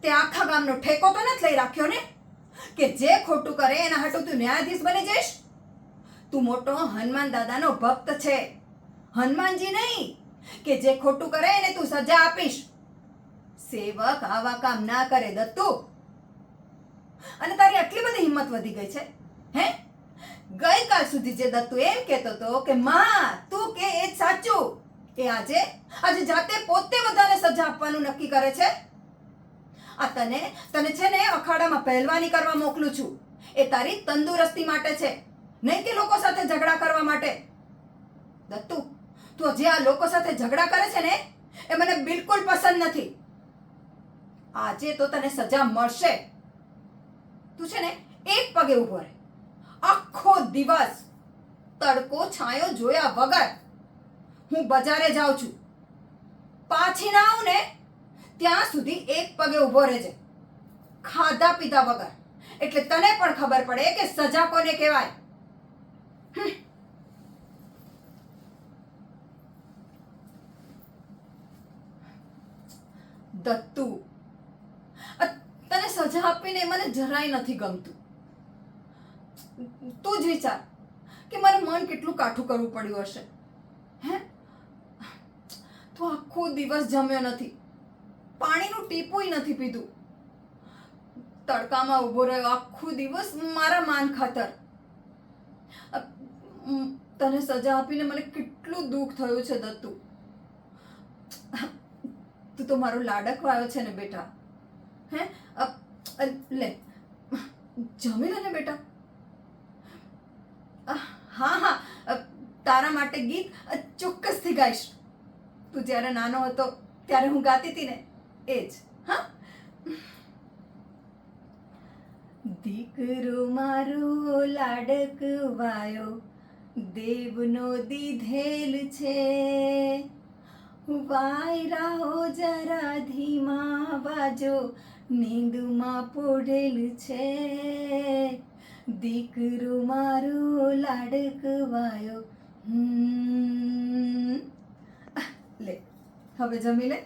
તે આખા ગામનો ઠેકો તો નથી લઈ રાખ્યો ને કે જે ખોટું કરે એના હાટુ તું ન્યાયાધીશ બની જઈશ? તું મોટો હનુમાન દાદાનો ભક્ત છે, હનુમાનજી નહીં કે જે ખોટું કરે એને તું સજા આપીશ. સેવક આવા કામ ના કરે દત્તુ. અને તારી આટલી બધી હિંમત વધી ગઈ છે હે? ગઈકાલ સુધી જે દત્તુ એમ કહેતો હતો કે માં તું કે એ જ સાચું, એ આજે જાતે પોતે બધાને સજા આપવાનું નક્કી કરે છે. આ તને છે ને અખાડામાં પહેલવાની કરવા મોકલું છું. એ તારી તંદુરસ્તી માટે છે, નહીં કે લોકો સાથે ઝઘડા કરવા માટે. દત્તુ, તું જે આ લોકો સાથે ઝઘડા કરે છે ને એ મને બિલકુલ પસંદ નથી. આજે તો તને સજા મળશે. તું છે ને એક પગે ઊભો રહે. આખો દિવસ તડકો છાંયો જોયા વગર હું બજારે જાઉં છું. પાછી ના આવું ને ત્યાં સુધી એક પગે ઊભો રહેજે, ખાધા પીધા વગર. એટલે તને પણ ખબર પડે કે સજા કોને કહેવાય. દત્તુ, તને સજા આપીને મને જરાય નથી ગમતું. તું જ વિચાર કે મારે મન કેટલું કાઠું કરવું પડ્યું હશે હે? તું આખો દિવસ જમ્યો નથી, પાણીનું ટીપુંય નથી પીધું, તડકામાં ઊભો રહ્યો આખો દિવસ મારા માન ખાતર. તને સજા આપીને મને કેટલું દુઃખ થયું છે દત્તુ. તું તો મારો લાડકવો આવ્યો છે ને બેટા હે? લે જમી લે ને બેટા. હા, તારા માટે ગીત ચોક્કસથી ગાઈશ. તું જ્યારે નાનો હતો ત્યારે હું ગાતી હતી ને એ જ. હા, દીકરો મારો લાડકવાયો દેવનો દીધેલ છે, વાયરાઓ જરા ધીમા વાજો નીંદમાં પોઢેલ છે. દીકરો મારો લાડકવાયો. લે હવે જમી લે.